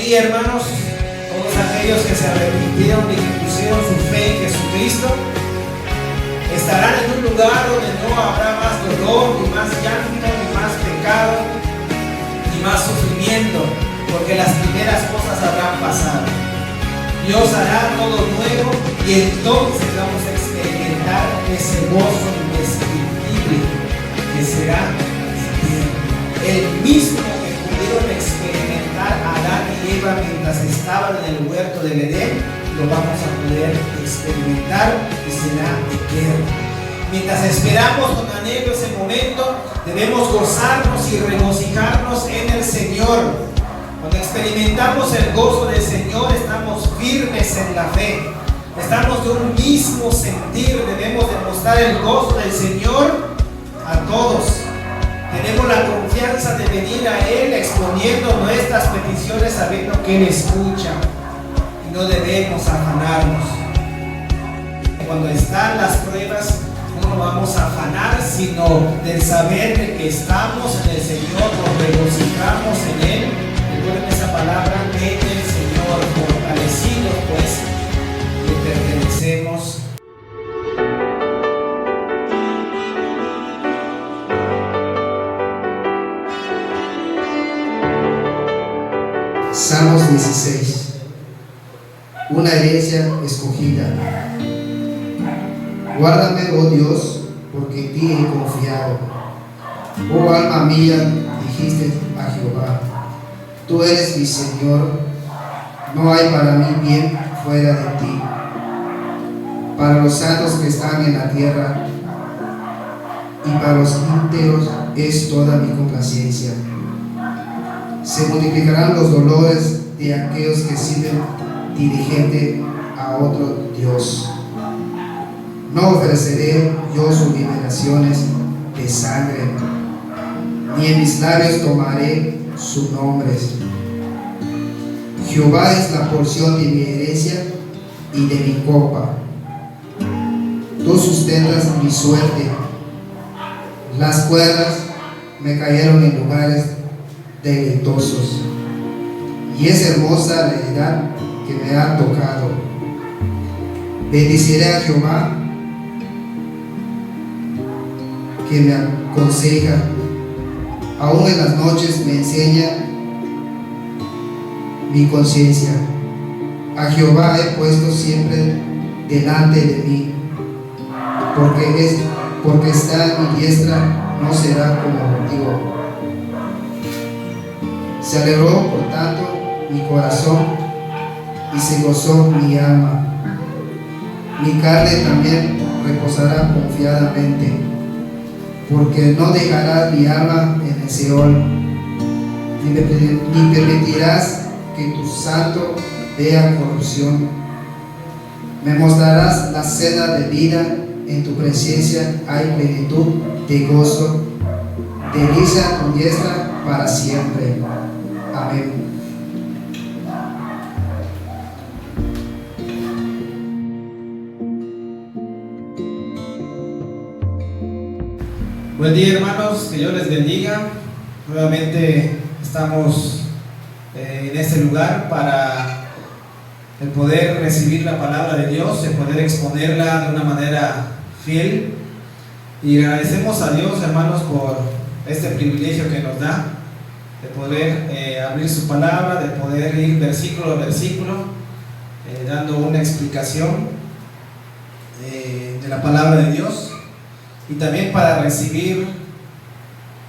día, hermanos, todos aquellos que se arrepintieron y que pusieron su fe en Jesucristo estarán en un lugar donde no habrá más dolor, ni más llanto, ni más pecado, ni más sufrimiento, porque las primeras cosas habrán pasado. Dios hará todo nuevo y entonces vamos a experimentar ese gozo indescriptible que será el mismo que pudieron experimentar Adán y Eva mientras estaban en el huerto del Edén. Lo vamos a poder experimentar y será eterno. Mientras esperamos con anhelo ese momento, debemos gozarnos y regocijarnos en el Señor. Cuando experimentamos el gozo del Señor, estamos firmes en la fe. Estamos de un mismo sentir. Debemos demostrar el gozo del Señor a todos. Tenemos la confianza de venir a Él exponiendo nuestras peticiones, sabiendo que Él escucha. Y no debemos afanarnos. Cuando están las pruebas, no nos vamos a afanar, sino del saber de que estamos en el Señor, nos regocijamos en Él. Recuerden esa palabra, en el Señor, fortalecidos pues, le pertenecemos. Salmos 16. Una herencia escogida. Guárdame, oh Dios, porque en ti he confiado. Oh alma mía, dijiste a Jehová, tú eres mi Señor, no hay para mí bien fuera de ti. Para los santos que están en la tierra y para los íntegros es toda mi complacencia. Se multiplicarán los dolores de aquellos que sirven diligente a otro Dios. No ofreceré yo sublimaciones de sangre, ni en mis labios tomaré sus nombres. Jehová es la porción de mi herencia y de mi copa. Tú sustentas mi suerte. Las cuerdas me cayeron en lugares deleitosos, y es hermosa la heredad que me ha tocado. Bendiciré a Jehová, que me aconseja, aún en las noches me enseña mi conciencia. A Jehová he puesto siempre delante de mí, porque está en mi diestra, no será conmovido. Se alegró por tanto mi corazón y se gozó mi alma. Mi carne también reposará confiadamente, porque no dejarás mi alma en el Seol, ni permitirás que tu santo vea corrupción. Me mostrarás la senda de vida, en tu presencia hay plenitud de gozo, delicia tu diestra para siempre. Amén. Buen día, hermanos, que Dios les bendiga. Nuevamente estamos en este lugar para el poder recibir la palabra de Dios, el poder exponerla de una manera fiel. Y agradecemos a Dios, hermanos, por este privilegio que nos da de poder abrir su palabra, de poder ir versículo a versículo, dando una explicación de la palabra de Dios, y también para recibir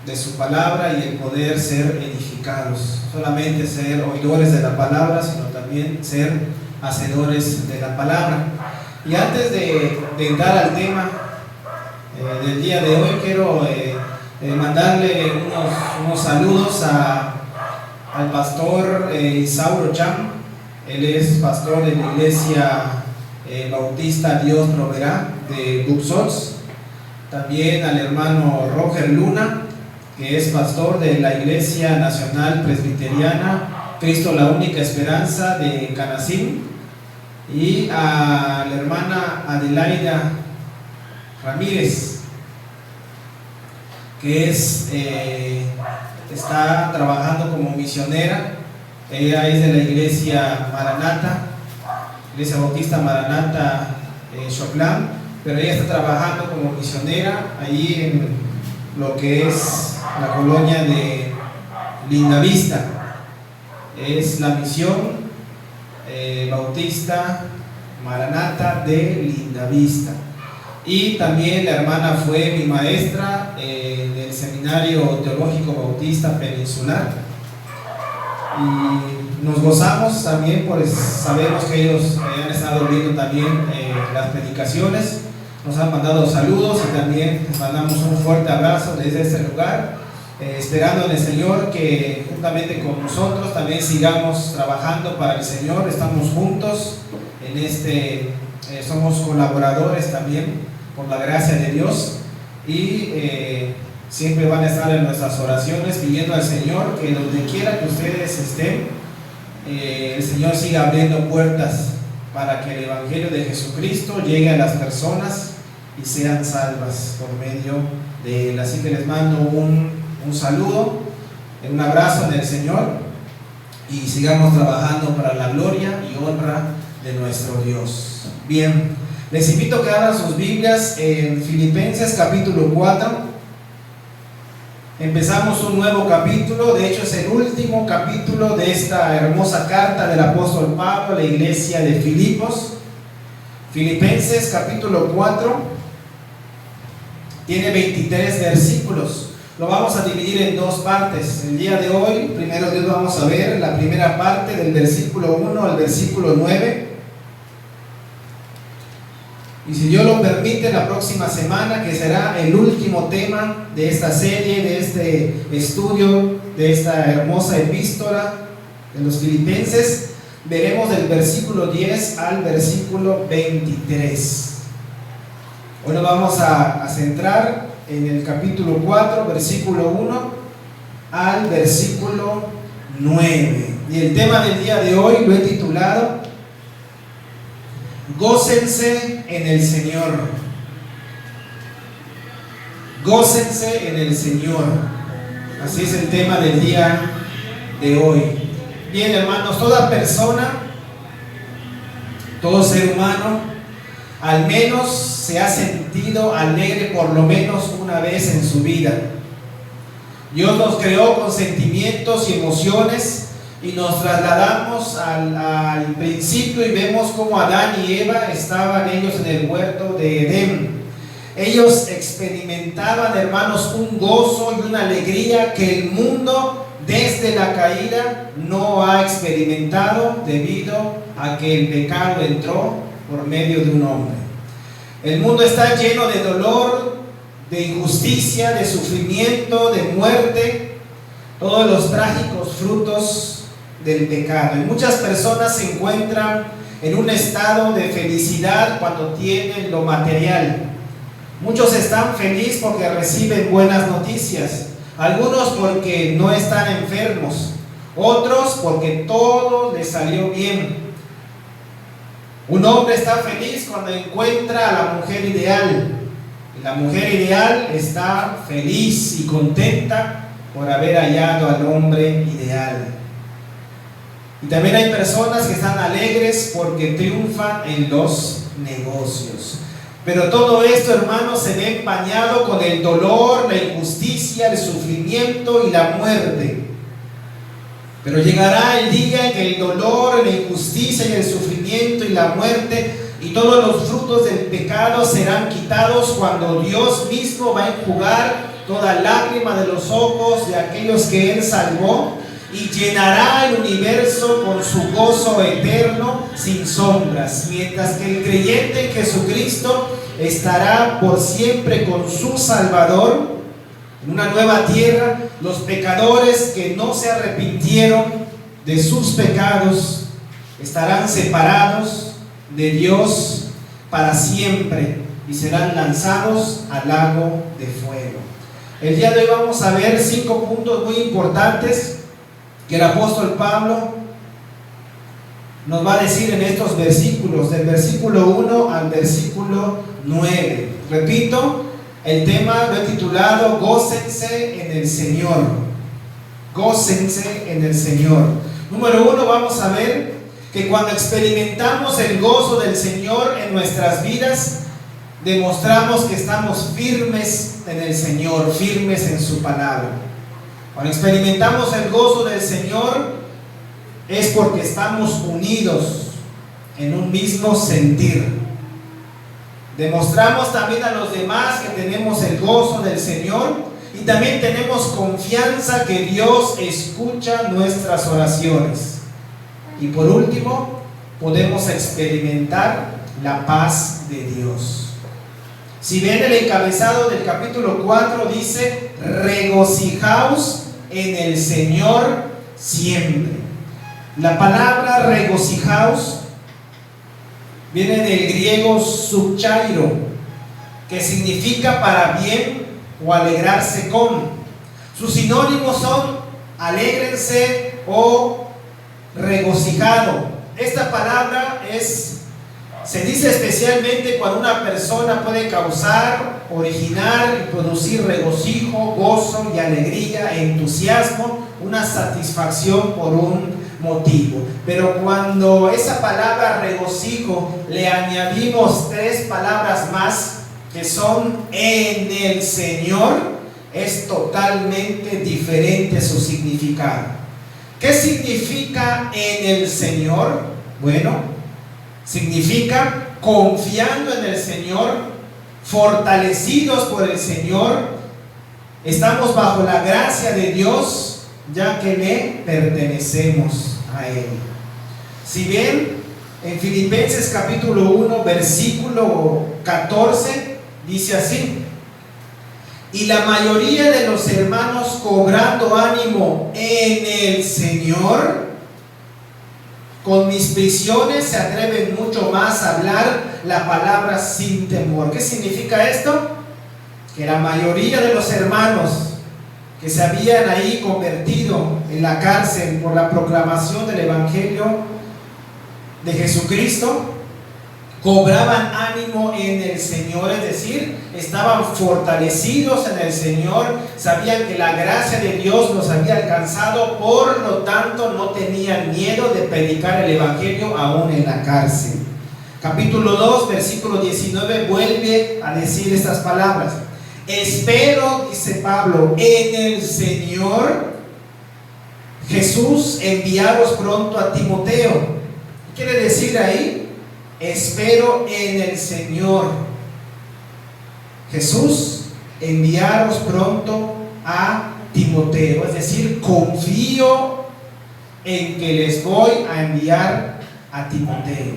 de su palabra y el poder ser edificados, no solamente ser oidores de la palabra, sino también ser hacedores de la palabra. Y antes de entrar al tema del día de hoy, quiero mandarle unos saludos al pastor Isauro Cham. Él es pastor de la iglesia Bautista Dios Proveerá de Buxots. También al hermano Roger Luna, que es pastor de la Iglesia Nacional Presbiteriana Cristo la Única Esperanza de Canacín. Y a la hermana Adelaida Ramírez, que está trabajando como misionera Ella es de la iglesia Maranata, Iglesia Bautista Maranata Xotlán, pero ella está trabajando como misionera allí en lo que es la colonia de Lindavista. Es la misión Bautista Maranata de Lindavista. Y también la hermana fue mi maestra del Seminario Teológico Bautista Peninsular. Y nos gozamos también, pues sabemos que ellos han estado viendo también las predicaciones. Nos han mandado saludos y también les mandamos un fuerte abrazo desde este lugar, esperando en el Señor que juntamente con nosotros también sigamos trabajando para el Señor. Estamos juntos en somos colaboradores también por la gracia de Dios, y siempre van a estar en nuestras oraciones pidiendo al Señor que donde quiera que ustedes estén, el Señor siga abriendo puertas para que el Evangelio de Jesucristo llegue a las personas y sean salvas por medio de él. Así que les mando un saludo, un abrazo en el Señor, y sigamos trabajando para la gloria y honra de nuestro Dios. Bien, les invito a que abran sus Biblias en Filipenses capítulo 4. Empezamos un nuevo capítulo, de hecho es el último capítulo de esta hermosa carta del apóstol Pablo a la iglesia de Filipos. Filipenses capítulo 4 tiene 23 versículos. Lo vamos a dividir en dos partes. El día de hoy, primero Dios, vamos a ver la primera parte del versículo 1 al versículo 9. Y si Dios lo permite, la próxima semana, que será el último tema de esta serie, de este estudio, de esta hermosa epístola de los Filipenses, veremos del versículo 10 al versículo 23. Hoy nos vamos a centrar en el capítulo 4, versículo 1 al versículo 9. Y el tema del día de hoy lo he titulado Gócense en el Señor. Gócense en el Señor. Así es el tema del día de hoy. Bien, hermanos, toda persona, todo ser humano, al menos se ha sentido alegre por lo menos una vez en su vida. Dios nos creó con sentimientos y emociones, y nos trasladamos al principio y vemos cómo Adán y Eva estaban ellos en el huerto de Edén. Ellos experimentaban, hermanos, un gozo y una alegría que el mundo desde la caída no ha experimentado, debido a que el pecado entró por medio de un hombre. El mundo está lleno de dolor, de injusticia, de sufrimiento, de muerte, todos los trágicos frutos del pecado. Y muchas personas se encuentran en un estado de felicidad cuando tienen lo material. Muchos están felices porque reciben buenas noticias, algunos porque no están enfermos, otros porque todo les salió bien. Un hombre está feliz cuando encuentra a la mujer ideal, y la mujer ideal está feliz y contenta por haber hallado al hombre ideal. Y también hay personas que están alegres porque triunfan en los negocios. Pero todo esto, hermanos, se ve empañado con el dolor, la injusticia, el sufrimiento y la muerte. Pero llegará el día en que el dolor, la injusticia y el sufrimiento y la muerte y todos los frutos del pecado serán quitados, cuando Dios mismo va a enjugar toda lágrima de los ojos de aquellos que Él salvó, y llenará el universo con su gozo eterno sin sombras, mientras que el creyente en Jesucristo estará por siempre con su Salvador en una nueva tierra. Los pecadores que no se arrepintieron de sus pecados estarán separados de Dios para siempre y serán lanzados al lago de fuego. El día de hoy vamos a ver 5 puntos muy importantes que el apóstol Pablo nos va a decir en estos versículos, del versículo 1 al versículo 9. Repito, el tema lo he titulado Gócense en el Señor. Gócense en el Señor. Número uno, vamos a ver que cuando experimentamos el gozo del Señor en nuestras vidas, demostramos que estamos firmes en el Señor, firmes en su palabra. Cuando experimentamos el gozo del Señor, es porque estamos unidos en un mismo sentir. Demostramos también a los demás que tenemos el gozo del Señor y también tenemos confianza que Dios escucha nuestras oraciones. Y por último, podemos experimentar la paz de Dios. Si ven el encabezado del capítulo 4, dice: regocijaos en el Señor siempre. La palabra regocijaos viene del griego subchairo, que significa para bien o alegrarse con. Sus sinónimos son alégrense o regocijado. Esta palabra se dice especialmente cuando una persona puede causar, originar y producir regocijo, gozo y alegría, entusiasmo, una satisfacción por un motivo. Pero cuando esa palabra regocijo le añadimos tres palabras más que son en el Señor, es totalmente diferente su significado. ¿Qué significa en el Señor? Bueno, significa confiando en el Señor, fortalecidos por el Señor, estamos bajo la gracia de Dios, ya que le pertenecemos a Él. Si bien en Filipenses capítulo 1 versículo 14 dice así: y la mayoría de los hermanos, cobrando ánimo en el Señor, con mis prisiones se atreven mucho más a hablar la palabra sin temor. ¿Qué significa esto? Que la mayoría de los hermanos que se habían ahí convertido en la cárcel por la proclamación del Evangelio de Jesucristo, cobraban ánimo en el Señor, es decir, estaban fortalecidos en el Señor, sabían que la gracia de Dios los había alcanzado, por lo tanto no tenían miedo de predicar el Evangelio aún en la cárcel. Capítulo 2, versículo 19 vuelve a decir estas palabras: espero, dice Pablo, en el Señor Jesús enviaros pronto a Timoteo. ¿Qué quiere decir ahí? Espero en el Señor Jesús enviaros pronto a Timoteo. Es decir, confío en que les voy a enviar a Timoteo.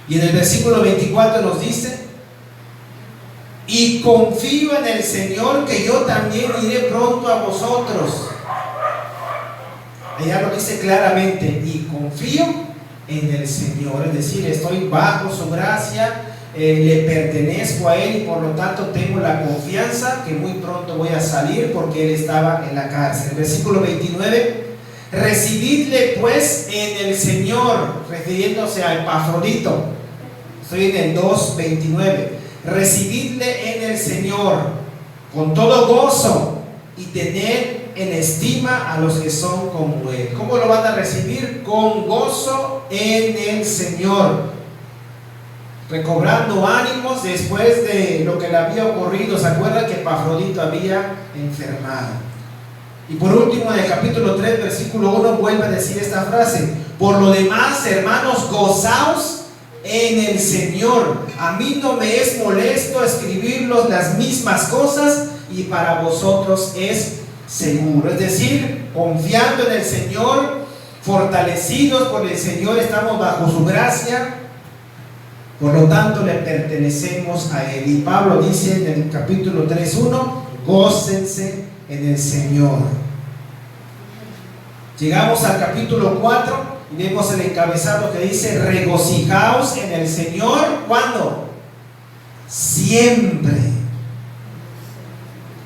Y en el versículo 24 nos dice: y confío en el Señor que yo también iré pronto a vosotros. Ella lo dice claramente: y confío en el Señor, es decir, estoy bajo su gracia, le pertenezco a Él y por lo tanto tengo la confianza que muy pronto voy a salir, porque Él estaba en la cárcel. Versículo 29: recibidle pues en el Señor, refiriéndose a Epafrodito. Estoy en el 2:29. Recibidle en el Señor con todo gozo y tened en estima a los que son como Él. ¿Cómo lo van a recibir? Con gozo en el Señor, recobrando ánimos después de lo que le había ocurrido. ¿Se acuerdan que Epafrodito había enfermado? Y por último, en el capítulo 3, versículo 1, vuelve a decir esta frase: por lo demás, hermanos, gozaos en el Señor. A mí no me es molesto escribirlos las mismas cosas, y para vosotros es seguro. Es decir, confiando en el Señor, fortalecidos por el Señor, estamos bajo su gracia, por lo tanto le pertenecemos a Él. Y Pablo dice en el capítulo 3:1: gócense en el Señor. Llegamos al capítulo 4 y vemos el encabezado que dice: regocijaos en el Señor. ¿Cuándo? Siempre.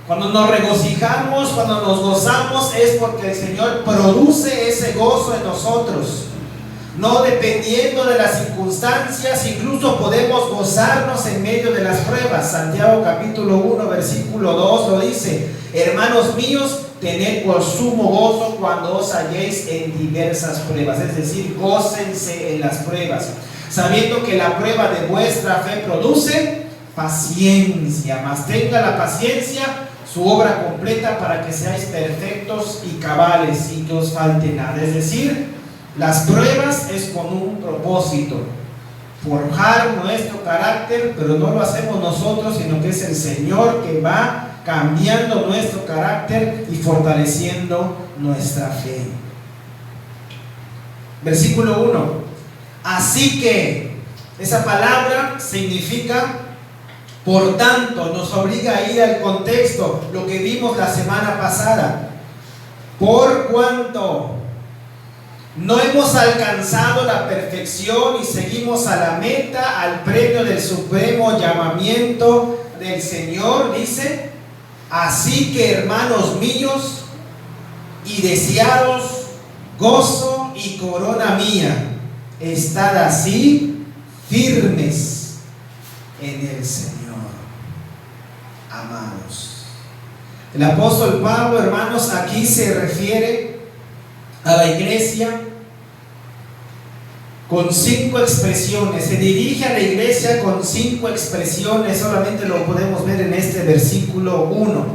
Cuando nos regocijamos, cuando nos gozamos, es porque el Señor produce ese gozo en nosotros. no dependiendo de las circunstancias, incluso podemos gozarnos en medio de las pruebas. Santiago capítulo 1 versículo 2 lo dice: hermanos míos, tened por sumo gozo cuando os halléis en diversas pruebas. Es decir, gócense en las pruebas, sabiendo que la prueba de vuestra fe produce paciencia. Mas tenga la paciencia su obra completa, para que seáis perfectos y cabales, y que os falte nada. Es decir, las pruebas es con un propósito: forjar nuestro carácter, pero no lo hacemos nosotros, sino que es el Señor que va cambiando nuestro carácter y fortaleciendo nuestra fe. Versículo 1. Así que, esa palabra significa por tanto, nos obliga a ir al contexto, lo que vimos la semana pasada. Por cuanto no hemos alcanzado la perfección y seguimos a la meta, al premio del supremo llamamiento del Señor, dice: así que, hermanos míos y deseados, gozo y corona mía, estad así firmes en el Señor. Amados, el apóstol Pablo, hermanos, aquí se refiere a la iglesia con 5 expresiones. Se dirige a la iglesia con 5 expresiones. Solamente lo podemos ver en este versículo 1.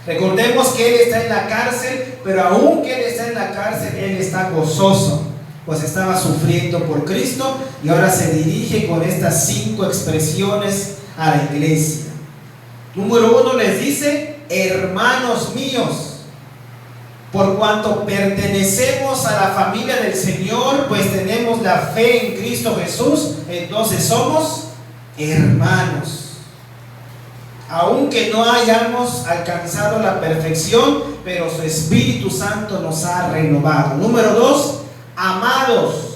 Recordemos que él está en la cárcel, pero aunque él está en la cárcel, él está gozoso, pues estaba sufriendo por Cristo, y ahora se dirige con estas 5 expresiones a la iglesia. Número 1 les dice: hermanos míos, por cuanto pertenecemos a la familia del Señor, pues tenemos la fe en Cristo Jesús, entonces somos hermanos. Aunque no hayamos alcanzado la perfección, pero su Espíritu Santo nos ha renovado. Número 2, amados.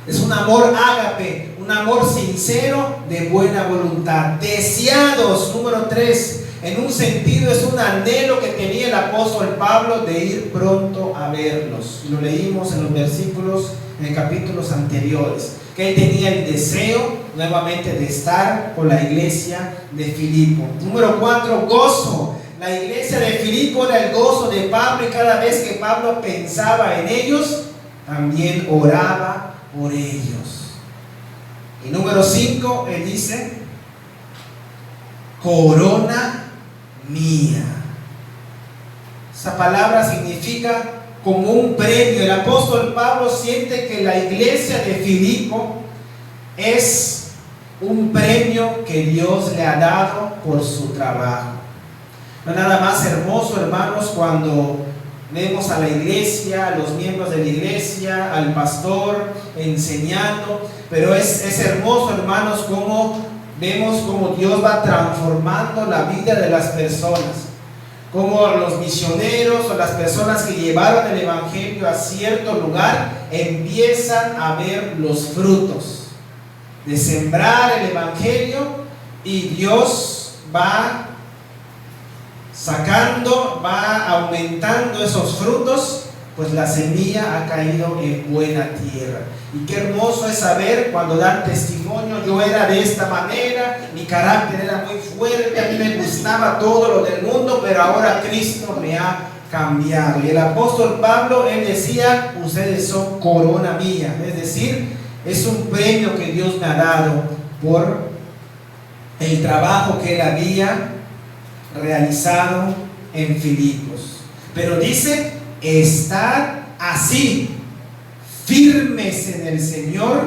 Es un amor ágape, un amor sincero, de buena voluntad. Deseados, número 3. En un sentido es un anhelo que tenía el apóstol Pablo de ir pronto a verlos. Lo leímos en los versículos, en capítulos anteriores, que él tenía el deseo nuevamente de estar con la iglesia de Filipo. Número 4, gozo. La iglesia de Filipo era el gozo de Pablo, y cada vez que Pablo pensaba en ellos, también oraba por ellos. Y número 5, él dice: corona mía. Esa palabra significa como un premio. El apóstol Pablo siente que la iglesia de Filipo es un premio que Dios le ha dado por su trabajo. No es nada más hermoso, hermanos, cuando vemos a la iglesia, a los miembros de la iglesia, al pastor enseñando, pero es hermoso, hermanos, como vemos cómo Dios va transformando la vida de las personas, como los misioneros o las personas que llevaron el evangelio a cierto lugar empiezan a ver los frutos de sembrar el evangelio, y Dios va sacando, va aumentando esos frutos, pues la semilla ha caído en buena tierra. Y qué hermoso es saber cuando dan testimonio: yo era de esta manera, mi carácter era muy fuerte, a mí me gustaba todo lo del mundo, pero ahora Cristo me ha cambiado. Y el apóstol Pablo, él decía: ustedes son corona mía, es decir, es un premio que Dios me ha dado por el trabajo que él había realizado en Filipos. Pero dice: estad así firmes en el Señor,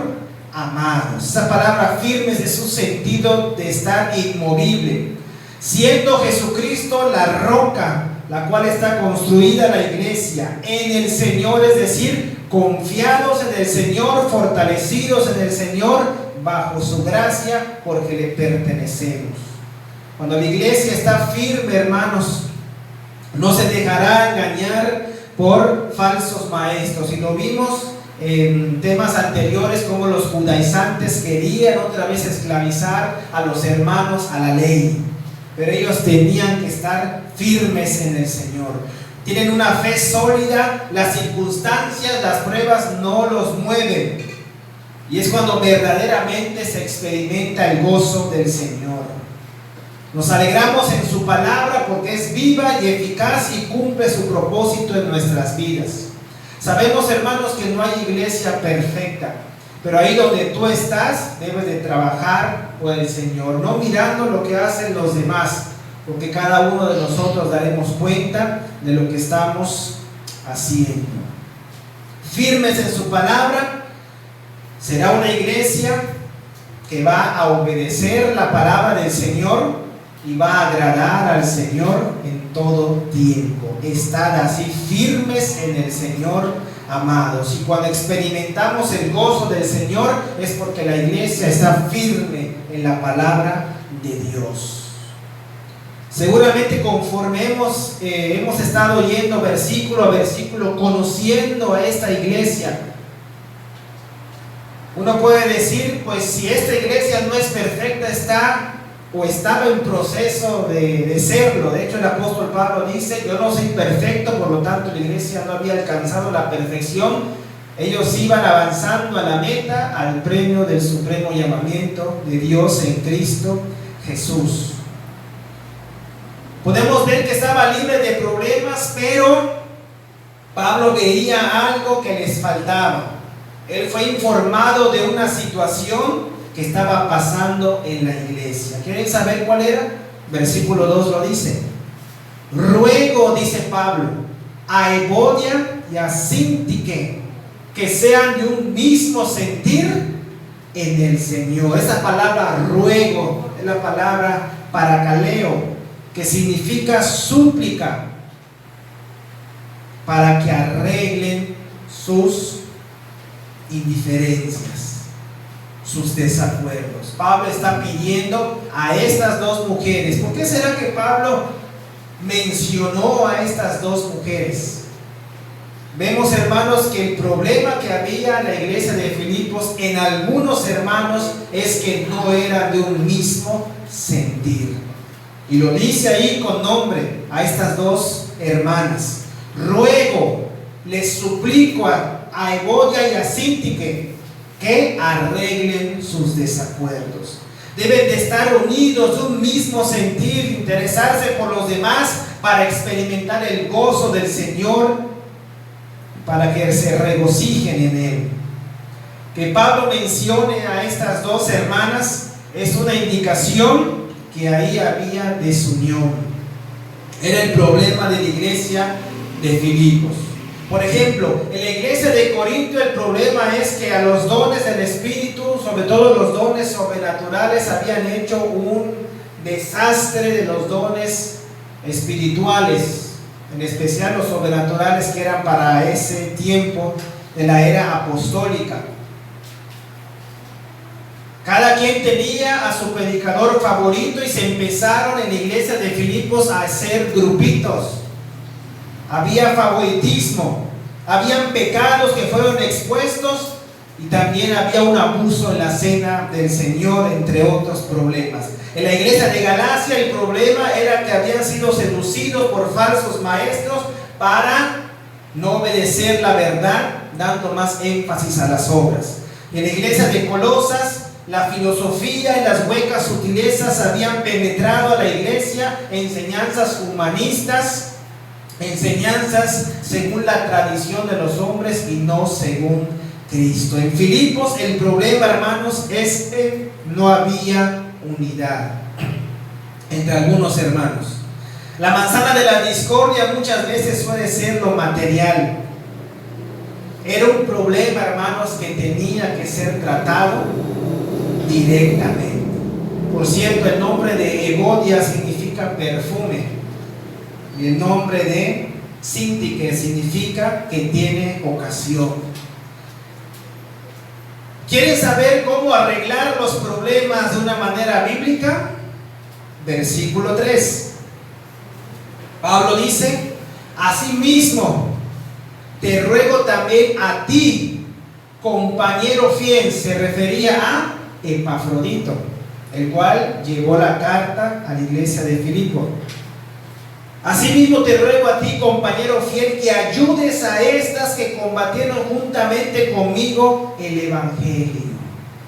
amados. Esa palabra firmes es un sentido de estar inmovible, siendo Jesucristo la roca, la cual está construida la iglesia, en el Señor, es decir, confiados en el Señor, fortalecidos en el Señor, bajo su gracia, porque le pertenecemos. Cuando la iglesia está firme, hermanos, no se dejará engañar por falsos maestros. Y lo vimos en temas anteriores, como los judaizantes querían otra vez esclavizar a los hermanos a la ley, pero ellos tenían que estar firmes en el Señor. tienen una fe sólida, las circunstancias, las pruebas no los mueven. Y es cuando verdaderamente se experimenta el gozo del Señor. Nos alegramos en su palabra porque es viva y eficaz y cumple su propósito en nuestras vidas. Sabemos, hermanos, que no hay iglesia perfecta, pero ahí donde tú estás debes de trabajar por el Señor, no mirando lo que hacen los demás, porque cada uno de nosotros daremos cuenta de lo que estamos haciendo. Firmes en su palabra, será una iglesia que va a obedecer la palabra del Señor y va a agradar al Señor en todo tiempo. Estad así firmes en el Señor, amados. Y cuando experimentamos el gozo del Señor es porque la iglesia está firme en la palabra de Dios. Seguramente conforme hemos estado yendo versículo a versículo, conociendo a esta iglesia, uno puede decir, pues si esta iglesia no es perfecta, estaba en proceso de serlo. De hecho, el apóstol Pablo dice, yo no soy perfecto, por lo tanto la iglesia no había alcanzado la perfección. Ellos iban avanzando a la meta, al premio del supremo llamamiento de Dios en Cristo Jesús. Podemos ver que estaba libre de problemas, pero Pablo veía algo que les faltaba. Él fue informado de una situación que estaba pasando en la iglesia. ¿Quieren saber cuál era? Versículo 2 lo dice. Ruego, dice Pablo, a Evodia y a Síntique que sean de un mismo sentir en el Señor. Esa palabra ruego es la palabra parakaleo, que significa súplica, para que arreglen sus indiferencias, sus desacuerdos. Pablo está pidiendo a estas dos mujeres. ¿Por qué será que Pablo mencionó a estas dos mujeres? Vemos, hermanos, que el problema que había en la iglesia de Filipos en algunos hermanos es que no eran de un mismo sentir. Y lo dice ahí con nombre a estas dos hermanas. Ruego, les suplico a Evodia y a Síntique que arreglen sus desacuerdos. Deben de estar unidos de un mismo sentir, interesarse por los demás para experimentar el gozo del Señor, para que se regocijen en Él. Que Pablo mencione a estas dos hermanas es una indicación que ahí había desunión. Era el problema de la iglesia de Filipos. Por ejemplo, en la iglesia de Corinto el problema es que a los dones del Espíritu, sobre todo los dones sobrenaturales, habían hecho un desastre de los dones espirituales, en especial los sobrenaturales que eran para ese tiempo de la era apostólica. Cada quien tenía a su predicador favorito y se empezaron en la iglesia de Filipos a hacer grupitos. Había favoritismo, habían pecados que fueron expuestos y también había un abuso en la cena del Señor, entre otros problemas. En la iglesia de Galacia el problema era que habían sido seducidos por falsos maestros para no obedecer la verdad, dando más énfasis a las obras. Y en la iglesia de Colosas la filosofía y las huecas sutilezas habían penetrado a la iglesia, enseñanzas humanistas, enseñanzas según la tradición de los hombres y no según Cristo. En Filipos el problema, hermanos, es que no había unidad entre algunos hermanos. La manzana de la discordia muchas veces suele ser lo material. Era un problema, hermanos, que tenía que ser tratado directamente. Por cierto, el nombre de Evodia significa perfume y el nombre de Síntique significa que tiene ocasión. ¿Quieren saber cómo arreglar los problemas de una manera bíblica? Versículo 3. Pablo dice: asimismo, te ruego también a ti, compañero fiel. Se refería a Epafrodito, el cual llevó la carta a la iglesia de Filipo. Asimismo te ruego a ti, compañero fiel, que ayudes a estas que combatieron juntamente conmigo el Evangelio,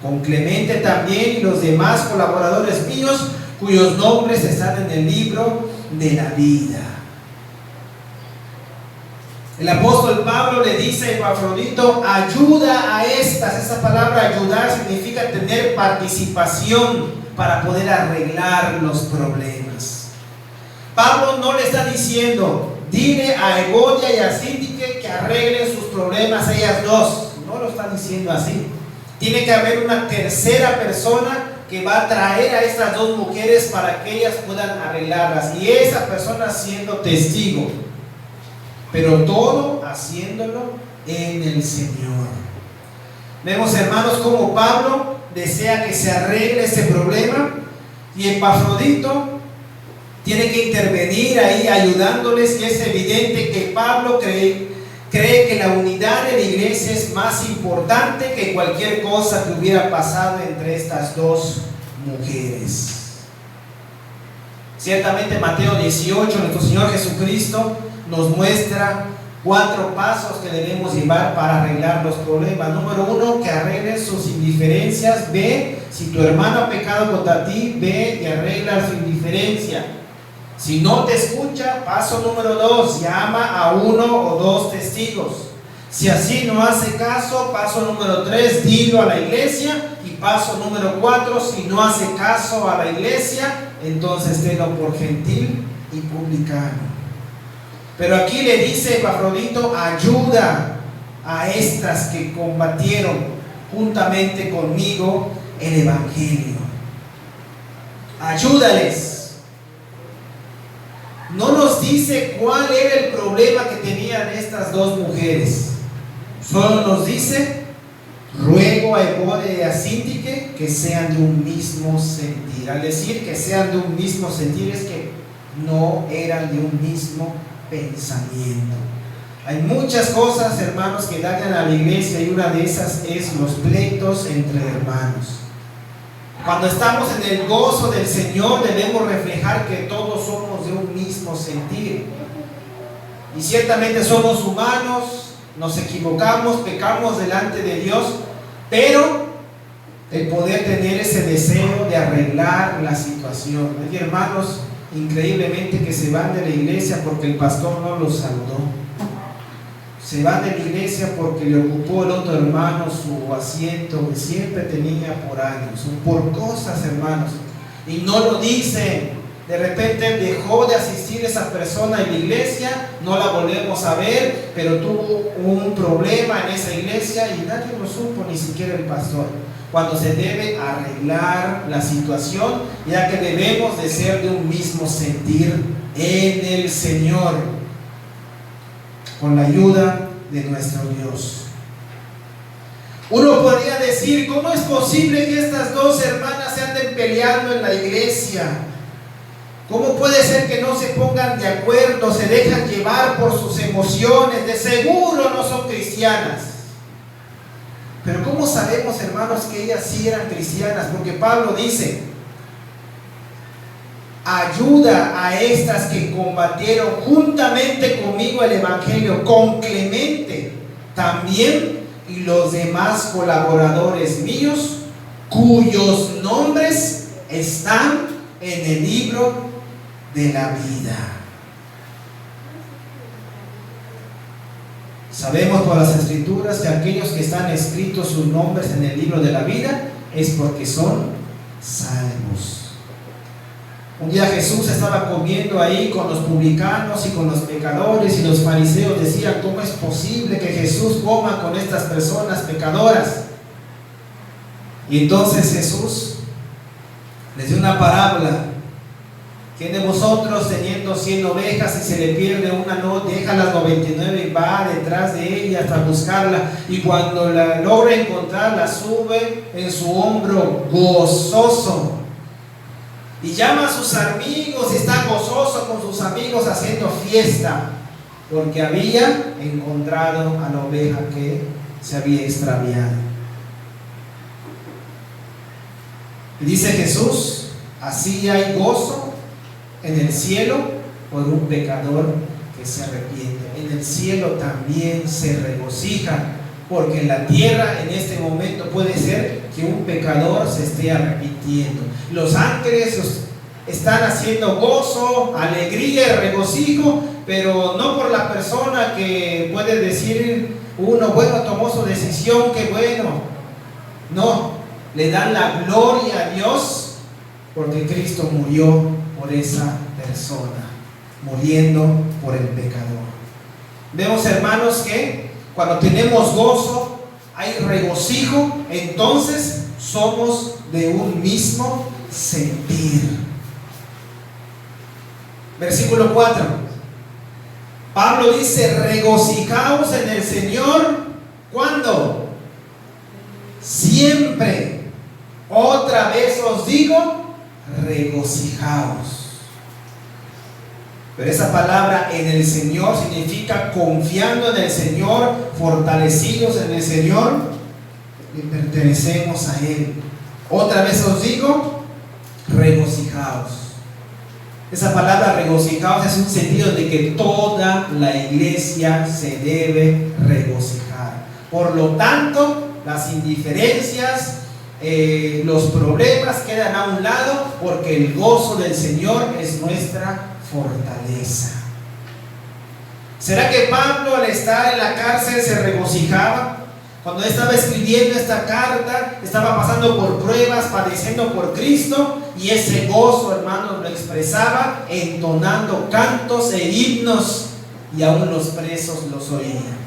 con Clemente también y los demás colaboradores míos, cuyos nombres están en el libro de la vida. El apóstol Pablo le dice a Epafrodito: ayuda a estas. Esa palabra ayudar significa tener participación para poder arreglar los problemas. Pablo no le está diciendo: dile a Evodia y a Síntique que arreglen sus problemas ellas dos. No lo está diciendo así. Tiene que haber una tercera persona que va a traer a estas dos mujeres para que ellas puedan arreglarlas, y esa persona siendo testigo, pero todo haciéndolo en el Señor. Vemos, hermanos, como Pablo desea que se arregle ese problema, y Epafrodito tiene que intervenir ahí ayudándoles, y es evidente que Pablo cree que la unidad de la iglesia es más importante que cualquier cosa que hubiera pasado entre estas dos mujeres. Ciertamente Mateo 18, nuestro Señor Jesucristo nos muestra 4 pasos que debemos llevar para arreglar los problemas. Número 1, que arregles sus indiferencias. Ve, si tu hermano ha pecado contra ti, ve y arregla su indiferencia. Si no te escucha, paso número 2, llama a 1 o 2 testigos. Si así no hace caso, paso número 3, dilo a la iglesia. Y paso número 4, si no hace caso a la iglesia, entonces tenlo por gentil y publicano. Pero aquí le dice Epafrodito: ayuda a estas que combatieron juntamente conmigo el Evangelio. Ayúdales. No nos dice cuál era el problema que tenían estas dos mujeres. Solo nos dice: ruego a Evodia y a Síntique que sean de un mismo sentir. Al decir que sean de un mismo sentir, es que no eran de un mismo pensamiento. Hay muchas cosas, hermanos, que dañan a la iglesia, y una de esas es los pleitos entre hermanos. Cuando estamos en el gozo del Señor, debemos reflejar que todos somos de un mismo sentir. Y ciertamente somos humanos, nos equivocamos, pecamos delante de Dios, pero el poder tener ese deseo de arreglar la situación. Hay hermanos increíblemente que se van de la iglesia porque el pastor no los saludó. Se van de la iglesia porque le ocupó el otro hermano su asiento que siempre tenía por años. Son por cosas, hermanos, y no lo dicen. De repente dejó de asistir esa persona en la iglesia, no la volvemos a ver, pero tuvo un problema en esa iglesia y nadie lo supo, ni siquiera el pastor. Cuando se debe arreglar la situación, ya que debemos de ser de un mismo sentir en el Señor, con la ayuda de nuestro Dios. Uno podría decir: ¿cómo es posible que estas dos hermanas se anden peleando en la iglesia? ¿Cómo puede ser que no se pongan de acuerdo, se dejan llevar por sus emociones? De seguro no son cristianas. Pero ¿cómo sabemos, hermanos, que ellas sí eran cristianas? Porque Pablo dice: ayuda a estas que combatieron juntamente conmigo el Evangelio, con Clemente también y los demás colaboradores míos, cuyos nombres están en el libro de la vida. Sabemos por las Escrituras que aquellos que están escritos sus nombres en el libro de la vida es porque son salvos. Un día Jesús estaba comiendo ahí con los publicanos y con los pecadores, y los fariseos decían: ¿cómo es posible que Jesús coma con estas personas pecadoras? Y entonces Jesús les dio una parábola: ¿quién de vosotros, teniendo 100 ovejas, y se le pierde una, no deja las 99 y va detrás de ella hasta buscarla, y cuando la logra encontrar, la sube en su hombro gozoso, y llama a sus amigos y está gozoso con sus amigos haciendo fiesta, porque había encontrado a la oveja que se había extraviado? Y dice Jesús: así hay gozo en el cielo por un pecador que se arrepiente. En el cielo también se regocija, porque en la tierra en este momento puede ser que un pecador se esté arrepintiendo. Los ángeles están haciendo gozo, alegría y regocijo, pero no por la persona que puede decir uno, bueno, tomó su decisión, qué bueno. No, le dan la gloria a Dios porque Cristo murió por esa persona, muriendo por el pecador. Vemos, hermanos, que cuando tenemos gozo, hay regocijo, entonces somos de un mismo sentir. Versículo 4. Pablo dice: regocijaos en el Señor. ¿Cuándo? Siempre. Otra vez os digo, regocijaos. Pero esa palabra en el Señor significa confiando en el Señor, fortalecidos en el Señor, y pertenecemos a Él. Otra vez os digo, regocijaos. Esa palabra regocijaos es un sentido de que toda la iglesia se debe regocijar. Por lo tanto, las indiferencias, los problemas quedan a un lado, porque el gozo del Señor es nuestra fortaleza. ¿Será que Pablo, al estar en la cárcel, se regocijaba? Cuando estaba escribiendo esta carta, estaba pasando por pruebas, padeciendo por Cristo, y ese gozo, hermanos, lo expresaba entonando cantos e himnos, y aún los presos los oían.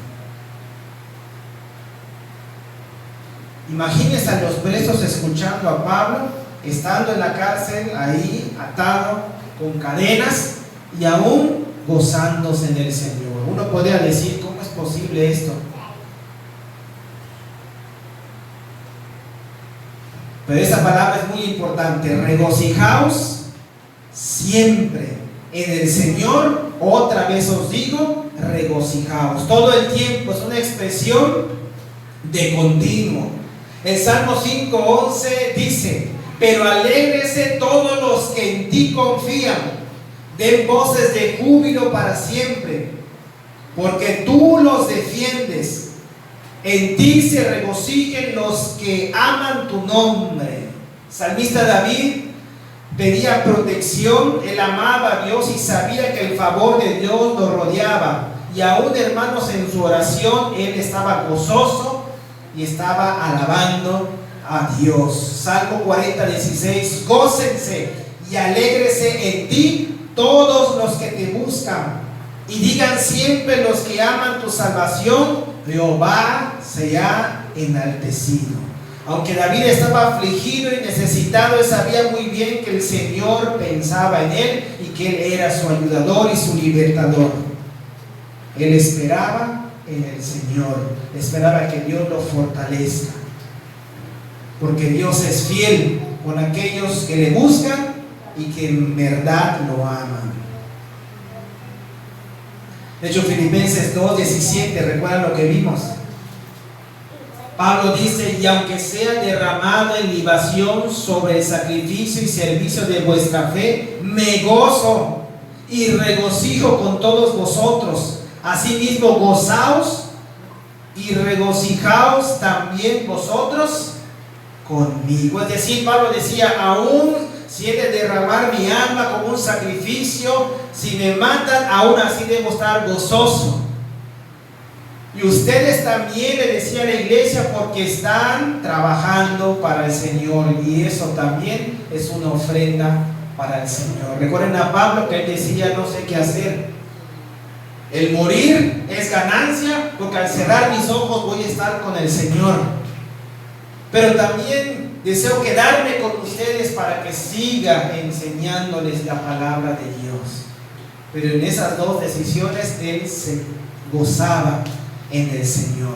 Imagínense a los presos escuchando a Pablo, estando en la cárcel, ahí atado con cadenas, y aún gozándose en el Señor. Uno podría decir, ¿cómo es posible esto? Pero esa palabra es muy importante. Regocijaos siempre en el Señor. Otra vez os digo, regocijaos. Todo el tiempo es una expresión de continuo. El Salmo 5:11 dice: pero alégrese todos los que en ti confían, den voces de júbilo para siempre, porque tú los defiendes. En ti se regocijen los que aman tu nombre. Salmista David pedía protección. Él amaba a Dios y sabía que el favor de Dios lo rodeaba. Y aún, hermanos, en su oración él estaba gozoso y estaba alabando a Dios. Salmo 40:16: gócense y alégrese en ti todos los que te buscan, y digan siempre los que aman tu salvación, Jehová se ha enaltecido. Aunque David estaba afligido y necesitado, él sabía muy bien que el Señor pensaba en él y que él era su ayudador y su libertador. Él esperaba en el Señor, esperaba que Dios lo fortalezca, porque Dios es fiel con aquellos que le buscan y que en verdad lo aman. De hecho, Filipenses 2:17, ¿recuerdan lo que vimos? Pablo dice: y aunque sea derramado en libación sobre el sacrificio y servicio de vuestra fe, me gozo y regocijo con todos vosotros. Asimismo, gozaos y regocijaos también vosotros conmigo. Es decir, Pablo decía: aún si he de derramar mi alma como un sacrificio, si me matan, aún así debo estar gozoso. Y ustedes también, le decía a la iglesia, porque están trabajando para el Señor, y eso también es una ofrenda para el Señor. Recuerden a Pablo que él decía: no sé qué hacer. El morir es ganancia, porque al cerrar mis ojos voy a estar con el Señor. Pero también deseo quedarme con ustedes para que siga enseñándoles la palabra de Dios. Pero en esas dos decisiones él se gozaba en el Señor.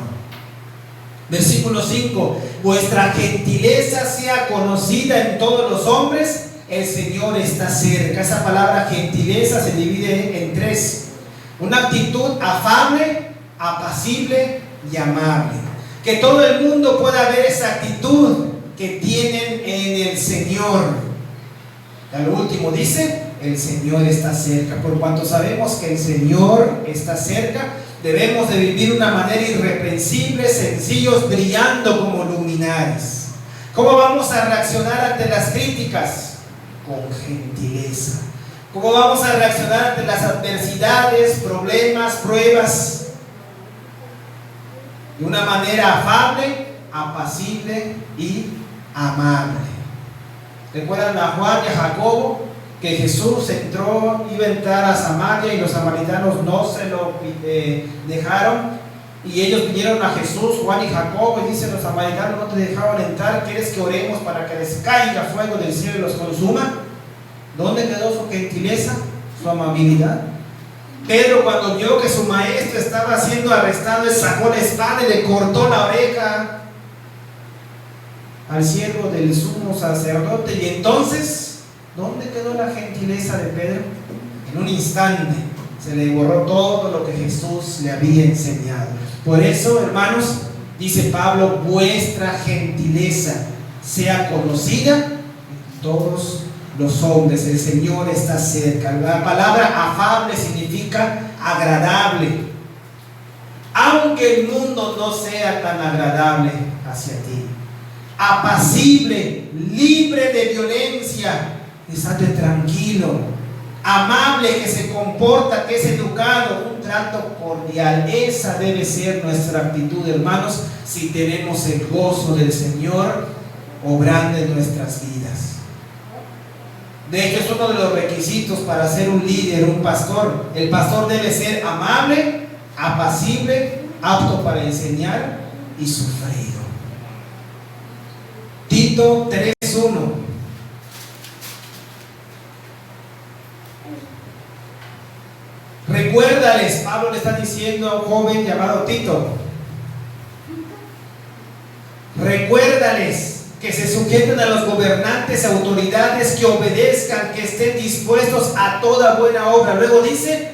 Versículo 5: vuestra gentileza sea conocida en todos los hombres, el Señor está cerca. Esa palabra gentileza se divide en tres: una actitud afable, apacible y amable. Que todo el mundo pueda ver esa actitud que tienen en el Señor. Y al último dice, el Señor está cerca. Por cuanto sabemos que el Señor está cerca, debemos de vivir de una manera irreprensible, sencillos, brillando como luminares. ¿Cómo vamos a reaccionar ante las críticas? Con gentileza. ¿Cómo vamos a reaccionar ante las adversidades, problemas, pruebas? De una manera afable, apacible y amable. ¿Recuerdan a Juan y a Jacobo? Que Jesús iba a entrar a Samaria y los samaritanos no se lo dejaron. Y ellos vinieron a Jesús, Juan y Jacobo, y dicen: los samaritanos no te dejaron entrar, ¿quieres que oremos para que les caiga fuego del cielo y los consuma? ¿Dónde quedó su gentileza, su amabilidad? Pedro, cuando vio que su maestro estaba siendo arrestado, él sacó la espada y le cortó la oreja al siervo del sumo sacerdote. Y entonces, ¿dónde quedó la gentileza de Pedro? En un instante se le borró todo lo que Jesús le había enseñado. Por eso, hermanos, dice Pablo, vuestra gentileza sea conocida en todos los hombres. El Señor está cerca. La palabra afable significa agradable. Aunque el mundo no sea tan agradable hacia ti. Apacible, libre de violencia, estate tranquilo. Amable, que se comporta, que es educado, un trato cordial. Esa debe ser nuestra actitud, hermanos, si tenemos el gozo del Señor obrando en nuestras vidas. De hecho, es uno de los requisitos para ser un líder, un pastor. El pastor debe ser amable, apacible, apto para enseñar y sufrido. Tito 3:1. Recuérdales, Pablo le está diciendo a un joven llamado Tito, recuérdales que se sujeten a los gobernantes, autoridades, que obedezcan, que estén dispuestos a toda buena obra. Luego dice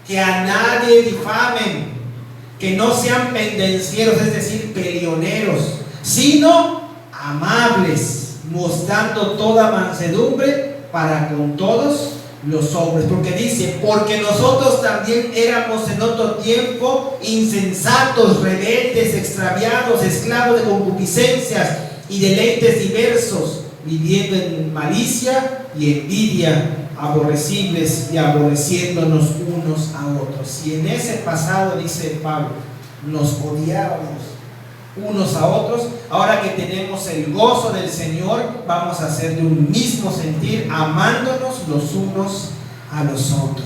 que a nadie difamen, que no sean pendencieros, es decir, peleoneros, sino amables, mostrando toda mansedumbre para con todos los hombres. Porque dice, porque nosotros también éramos en otro tiempo insensatos, rebeldes, extraviados, esclavos de concupiscencias y deleites diversos, viviendo en malicia y envidia, aborrecibles y aborreciéndonos unos a otros. Y en ese pasado, dice Pablo, nos odiábamos unos a otros. Ahora que tenemos el gozo del Señor, vamos a ser de un mismo sentir, amándonos los unos a los otros.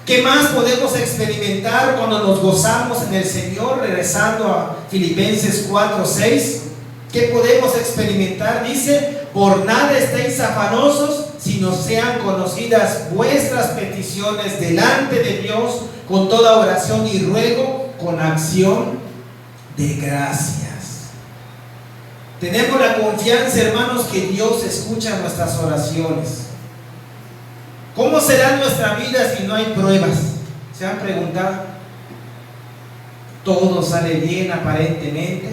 ¿Qué más podemos experimentar cuando nos gozamos en el Señor? Regresando a Filipenses 4:6, ¿qué podemos experimentar? Dice, por nada estéis afanosos, sino sean conocidas vuestras peticiones delante de Dios con toda oración y ruego, con acción de gracias. Tenemos la confianza, hermanos, que Dios escucha nuestras oraciones. ¿Cómo será nuestra vida si no hay pruebas? ¿Se han preguntado? Todo sale bien aparentemente.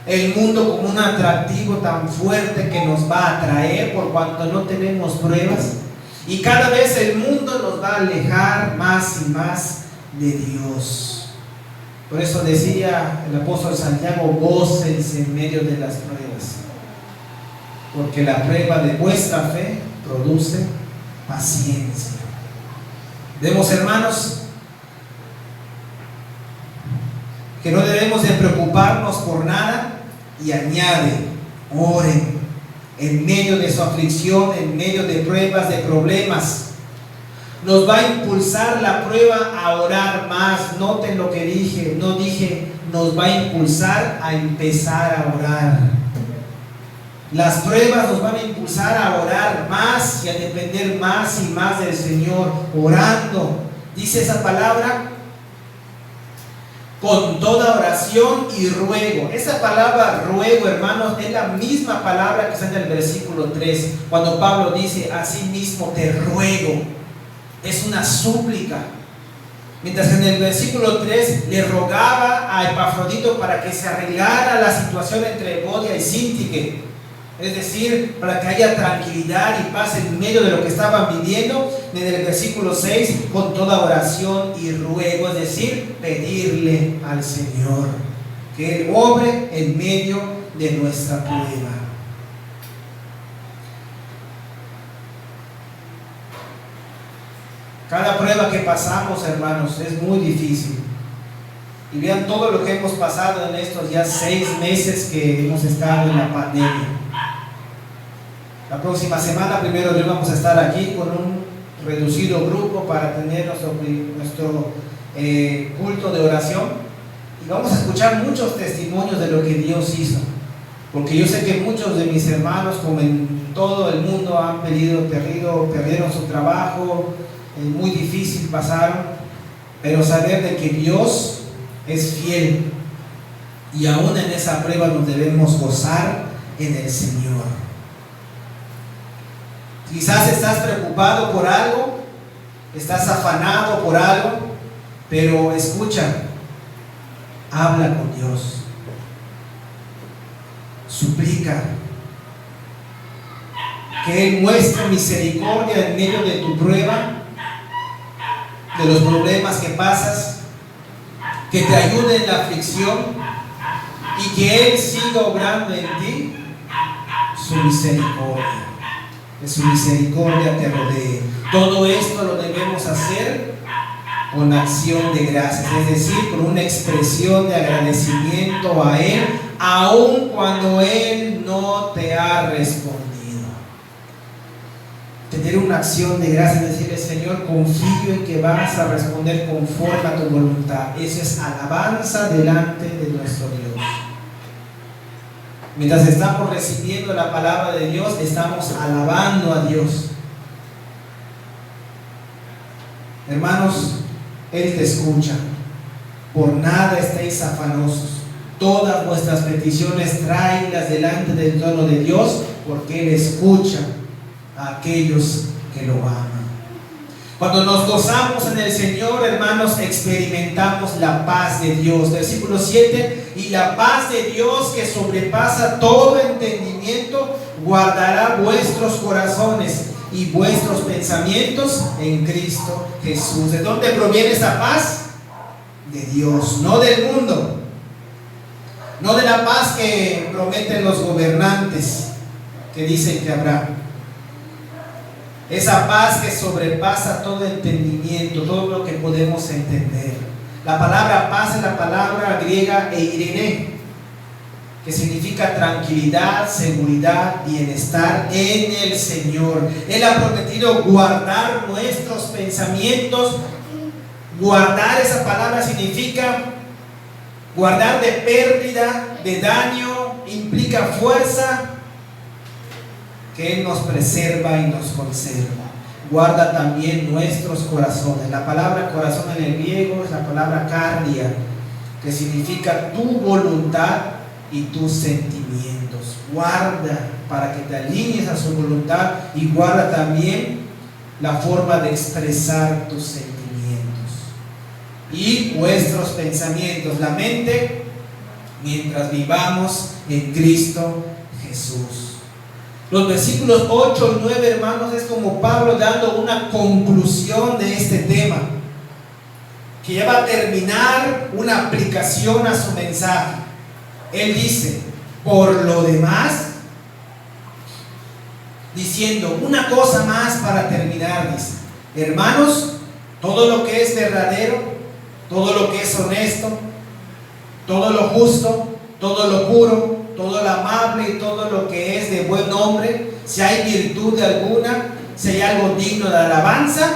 El mundo como un atractivo tan fuerte que nos va a atraer por cuanto no tenemos pruebas. Y cada vez el mundo nos va a alejar más y más de Dios. Por eso decía el apóstol Santiago, gócense en medio de las pruebas, porque la prueba de vuestra fe produce paciencia. Vemos, hermanos, que no debemos de preocuparnos por nada, y añade, oren en medio de su aflicción, en medio de pruebas, de problemas. Nos va a impulsar la prueba a orar más. Noten lo que dije, no dije nos va a impulsar a empezar a orar. Las pruebas nos van a impulsar a orar más y a depender más y más del Señor, orando. Dice esa palabra, con toda oración y ruego. Esa palabra ruego, hermanos, es la misma palabra que está en el versículo 3, cuando Pablo dice, así mismo te ruego. Es una súplica. Mientras que en el versículo 3 le rogaba a Epafrodito para que se arreglara la situación entre Evodia y Síntique. Es decir, para que haya tranquilidad y paz en medio de lo que estaban viviendo. En el versículo 6, con toda oración y ruego, es decir, pedirle al Señor que Él obre en medio de nuestra prueba. Cada prueba que pasamos, hermanos, es muy difícil. Y vean todo lo que hemos pasado en estos ya 6 meses que hemos estado en la pandemia. La próxima semana, primero Dios, vamos a estar aquí con un reducido grupo para tener nuestro culto de oración. Y vamos a escuchar muchos testimonios de lo que Dios hizo. Porque yo sé que muchos de mis hermanos, como en todo el mundo, han perdieron su trabajo, muy difícil pasaron. Pero saber de que Dios es fiel, y aún en esa prueba nos debemos gozar en el Señor. Quizás estás preocupado por algo, estás afanado por algo, pero escucha, habla con Dios, suplica que Él muestre misericordia en medio de tu prueba, de los problemas que pasas, que te ayude en la aflicción y que Él siga obrando en ti su misericordia. Que su misericordia te rodee. Todo esto lo debemos hacer con acción de gracias, es decir, con una expresión de agradecimiento a Él, aun cuando Él no te ha respondido. Tener una acción de gracias, decirle: Señor, confío en que vas a responder conforme a tu voluntad. Eso es alabanza delante de nuestro Dios. Mientras estamos recibiendo la palabra de Dios, estamos alabando a Dios. Hermanos, Él te escucha. Por nada estéis afanosos. Todas vuestras peticiones tráelas delante del trono de Dios, porque Él escucha a aquellos que lo aman. Cuando nos gozamos en el Señor, hermanos, experimentamos la paz de Dios. Versículo 7: y la paz de Dios, que sobrepasa todo entendimiento, guardará vuestros corazones y vuestros pensamientos en Cristo Jesús. ¿De dónde proviene esa paz? De Dios, no del mundo, no de la paz que prometen los gobernantes que dicen que habrá. Esa paz que sobrepasa todo entendimiento, todo lo que podemos entender. La palabra paz es la palabra griega eirene, que significa tranquilidad, seguridad, bienestar en el Señor. Él ha prometido guardar nuestros pensamientos. Guardar, esa palabra significa guardar de pérdida, de daño, implica fuerza, que Él nos preserva y nos conserva. Guarda también nuestros corazones. La palabra corazón en el griego es la palabra cardia, que significa tu voluntad y tus sentimientos. Guarda para que te alinees a su voluntad, y guarda también la forma de expresar tus sentimientos. Y vuestros pensamientos, la mente, mientras vivamos en Cristo Jesús. Los versículos 8 y 9, hermanos, es como Pablo dando una conclusión de este tema, que ya va a terminar una aplicación a su mensaje. Él dice: por lo demás, diciendo una cosa más para terminar, dice: hermanos, todo lo que es verdadero, todo lo que es honesto, todo lo justo, todo lo puro, todo lo amable y todo lo que es de buen nombre, si hay virtud alguna, si hay algo digno de alabanza,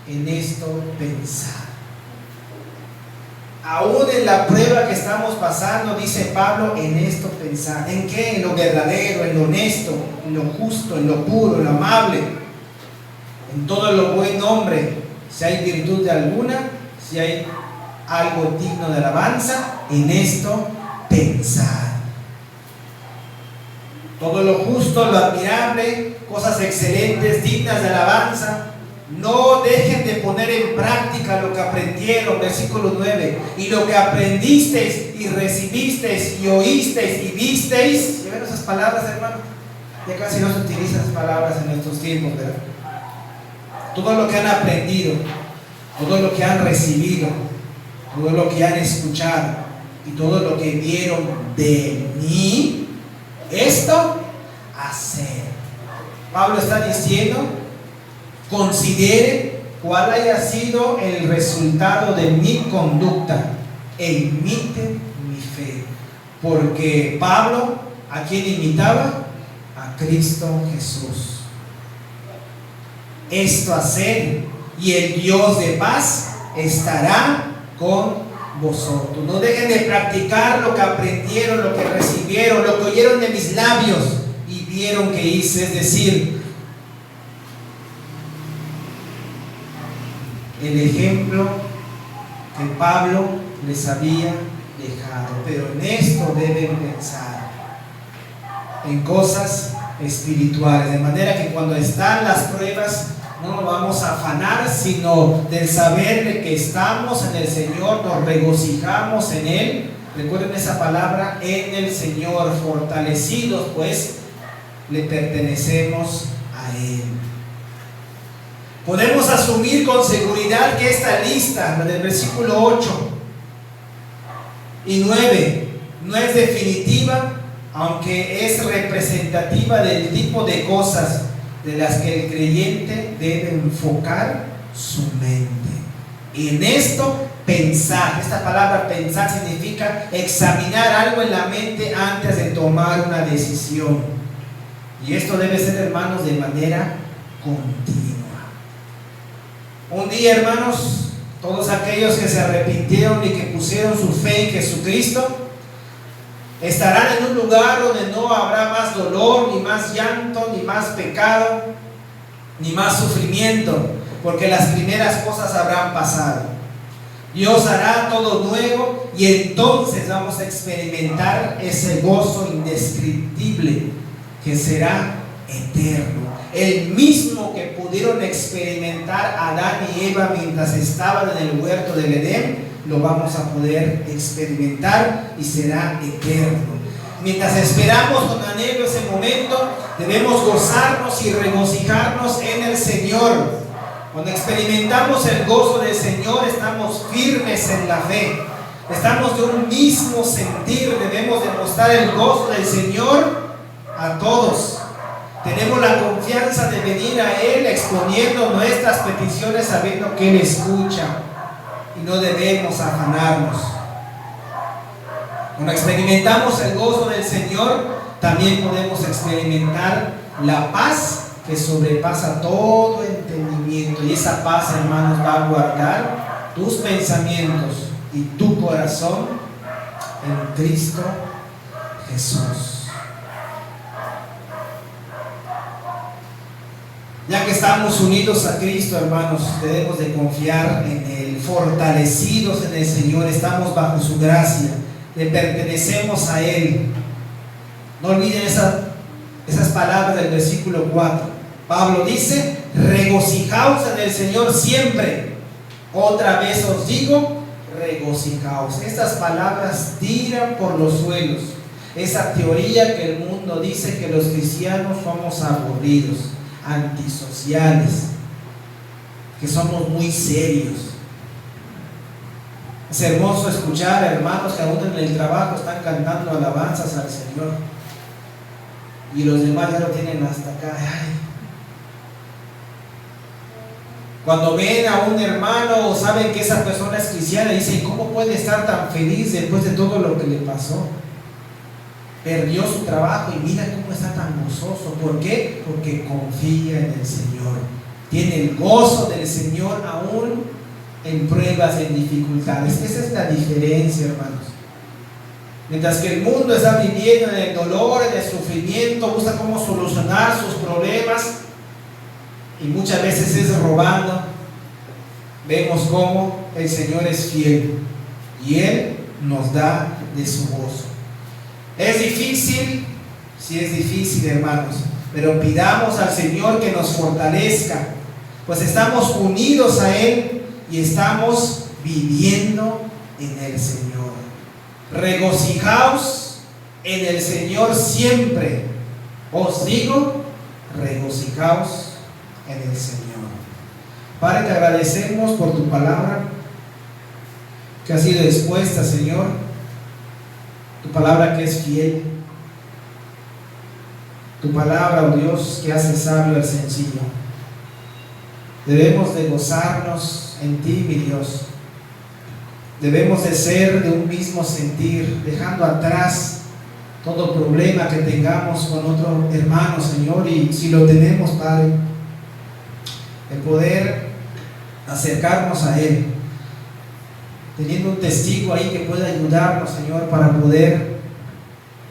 en esto pensad. Aún en la prueba que estamos pasando, dice Pablo, en esto pensad. ¿En qué? En lo verdadero, en lo honesto, en lo justo, en lo puro, en lo amable, en todo lo buen nombre, si hay virtud de alguna, si hay algo digno de alabanza, en esto pensad. Todo lo justo, lo admirable, cosas excelentes, dignas de alabanza. No dejen de poner en práctica lo que aprendieron, versículo 9. Y lo que aprendisteis y recibisteis y oísteis y visteis. ¿Ya ven esas palabras, hermano? Ya casi no se utilizan esas palabras en estos tiempos, ¿verdad? Todo lo que han aprendido, todo lo que han recibido, todo lo que han escuchado y todo lo que vieron de mí, esto hacer. Pablo está diciendo, considere cuál haya sido el resultado de mi conducta e imite mi fe. Porque Pablo, ¿a quién imitaba? A Cristo Jesús. Esto hacer, y el Dios de paz estará con vosotros. No dejen de practicar lo que aprendieron, lo que recibieron, lo que oyeron de mis labios y vieron que hice. Es decir, el ejemplo que Pablo les había dejado. Pero en esto deben pensar, en cosas espirituales, de manera que cuando están las pruebas no nos vamos a afanar, sino del saber de que estamos en el Señor, nos regocijamos en Él. Recuerden esa palabra, en el Señor, fortalecidos, pues le pertenecemos a Él. Podemos asumir con seguridad que esta lista, la del versículo 8 y 9, no es definitiva, aunque es representativa del tipo de cosas de las que el creyente debe enfocar su mente. Y en esto, pensar. Esta palabra pensar significa examinar algo en la mente antes de tomar una decisión. Y esto debe ser, hermanos, de manera continua. Un día, hermanos, todos aquellos que se arrepintieron y que pusieron su fe en Jesucristo estarán en un lugar donde no habrá más dolor, ni más llanto, ni más pecado, ni más sufrimiento, porque las primeras cosas habrán pasado. Dios hará todo nuevo y entonces vamos a experimentar ese gozo indescriptible que será eterno. El mismo que pudieron experimentar Adán y Eva mientras estaban en el huerto del Edén, lo vamos a poder experimentar y será eterno. Mientras esperamos con anhelo ese momento, debemos gozarnos y regocijarnos en el Señor. Cuando experimentamos el gozo del Señor, estamos firmes en la fe, estamos de un mismo sentir. Debemos demostrar el gozo del Señor a todos. Tenemos la confianza de venir a Él exponiendo nuestras peticiones, sabiendo que Él escucha. Y no debemos afanarnos. Cuando experimentamos el gozo del Señor, también podemos experimentar la paz que sobrepasa todo entendimiento. Y esa paz, hermanos, va a guardar tus pensamientos y tu corazón en Cristo Jesús. Ya que estamos unidos a Cristo, hermanos, debemos de confiar en Él, fortalecidos en el Señor, estamos bajo su gracia, le pertenecemos a Él. No olviden esas palabras del versículo 4. Pablo dice, regocijaos en el Señor siempre. Otra vez os digo, regocijaos. Estas palabras tiran por los suelos esa teoría que el mundo dice que los cristianos somos aburridos, antisociales, que somos muy serios. Es hermoso escuchar hermanos que aún en el trabajo están cantando alabanzas al Señor y los demás ya lo tienen hasta acá. Ay. Cuando ven a un hermano o saben que esa persona es cristiana, dicen, ¿cómo puede estar tan feliz después de todo lo que le pasó? Perdió su trabajo y mira cómo está tan gozoso. ¿Por qué? Porque confía en el Señor. Tiene el gozo del Señor aún en pruebas, en dificultades. Esa es la diferencia, hermanos. Mientras que el mundo está viviendo en el dolor, en el sufrimiento, busca cómo solucionar sus problemas y muchas veces es robando, vemos cómo el Señor es fiel y Él nos da de su gozo. ¿Es difícil? Sí, es difícil, hermanos, pero pidamos al Señor que nos fortalezca, pues estamos unidos a Él y estamos viviendo en el Señor. Regocijaos en el Señor siempre. Os digo, regocijaos en el Señor. Padre, te agradecemos por tu palabra que ha sido expuesta, Señor. Tu palabra que es fiel. Tu palabra, oh Dios, que hace sabio al sencillo. Debemos de gozarnos en ti, mi Dios. Debemos de ser de un mismo sentir, dejando atrás todo problema que tengamos con otro hermano, Señor. Y si lo tenemos, Padre, el poder acercarnos a Él, teniendo un testigo ahí que pueda ayudarnos, Señor, para poder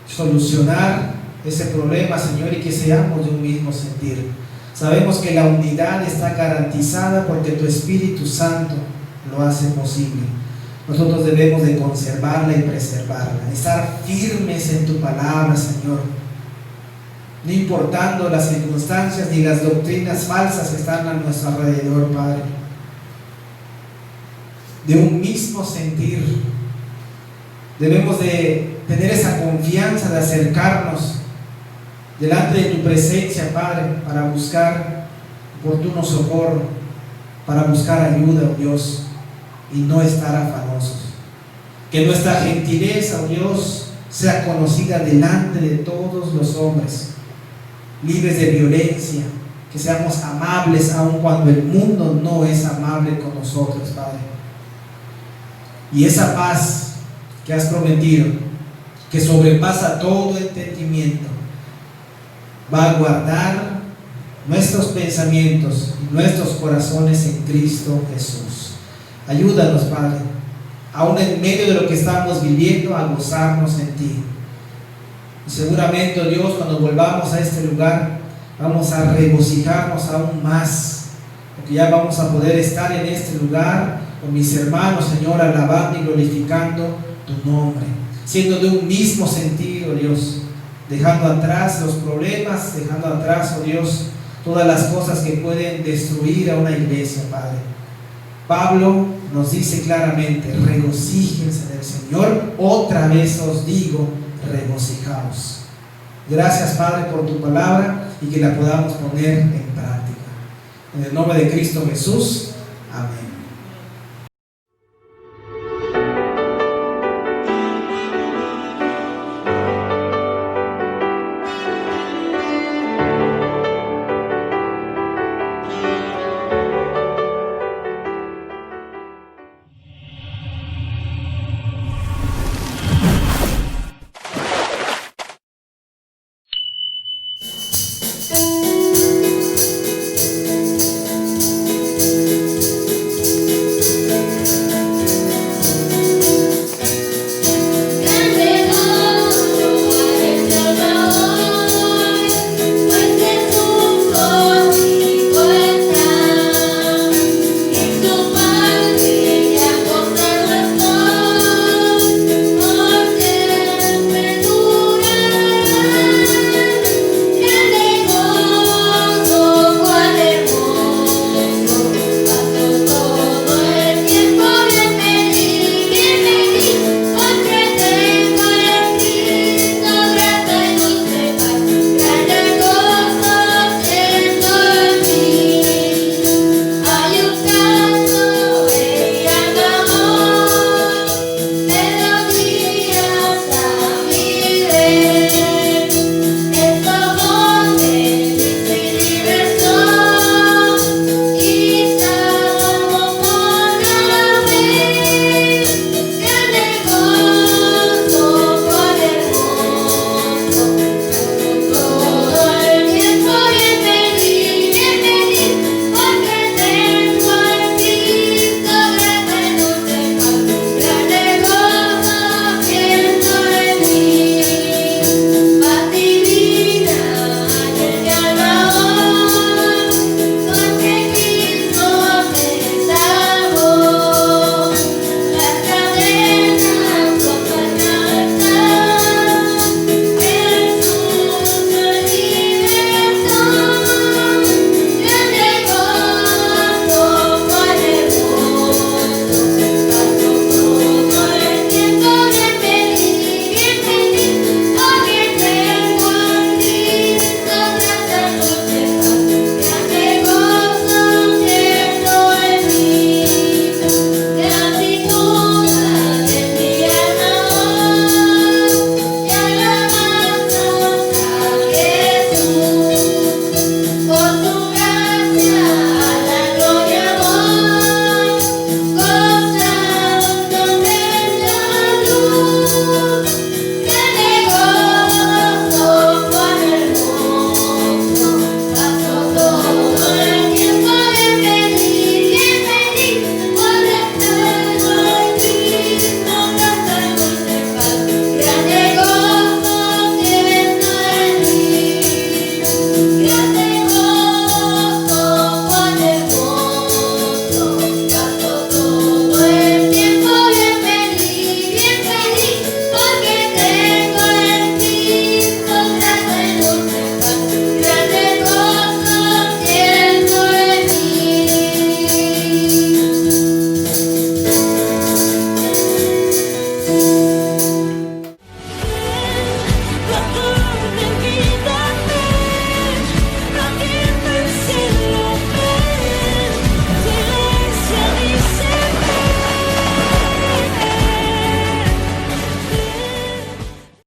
solucionar ese problema, Señor, y que seamos de un mismo sentir. Sabemos que la unidad está garantizada porque tu Espíritu Santo lo hace posible. Nosotros debemos de conservarla y preservarla, estar firmes en tu palabra, Señor, no importando las circunstancias ni las doctrinas falsas que están a nuestro alrededor, Padre. De un mismo sentir, debemos de tener esa confianza de acercarnos delante de tu presencia, Padre, para buscar oportuno socorro, para buscar ayuda, oh Dios, y no estar afanosos. Que nuestra gentileza, oh Dios, sea conocida delante de todos los hombres, libres de violencia, que seamos amables aun cuando el mundo no es amable con nosotros, Padre. Y esa paz que has prometido, que sobrepasa todo entendimiento, va a guardar nuestros pensamientos y nuestros corazones en Cristo Jesús. Ayúdanos, Padre, aún en medio de lo que estamos viviendo, a gozarnos en ti. Y seguramente, oh Dios, cuando volvamos a este lugar, vamos a regocijarnos aún más, porque ya vamos a poder estar en este lugar con mis hermanos, Señor, alabando y glorificando tu nombre, siendo de un mismo sentir, oh Dios, dejando atrás los problemas, dejando atrás, oh Dios, todas las cosas que pueden destruir a una iglesia, Padre. Pablo nos dice claramente: regocíjense en el Señor. Otra vez os digo, regocijaos. Gracias, Padre, por tu palabra y que la podamos poner en práctica. En el nombre de Cristo Jesús. Amén.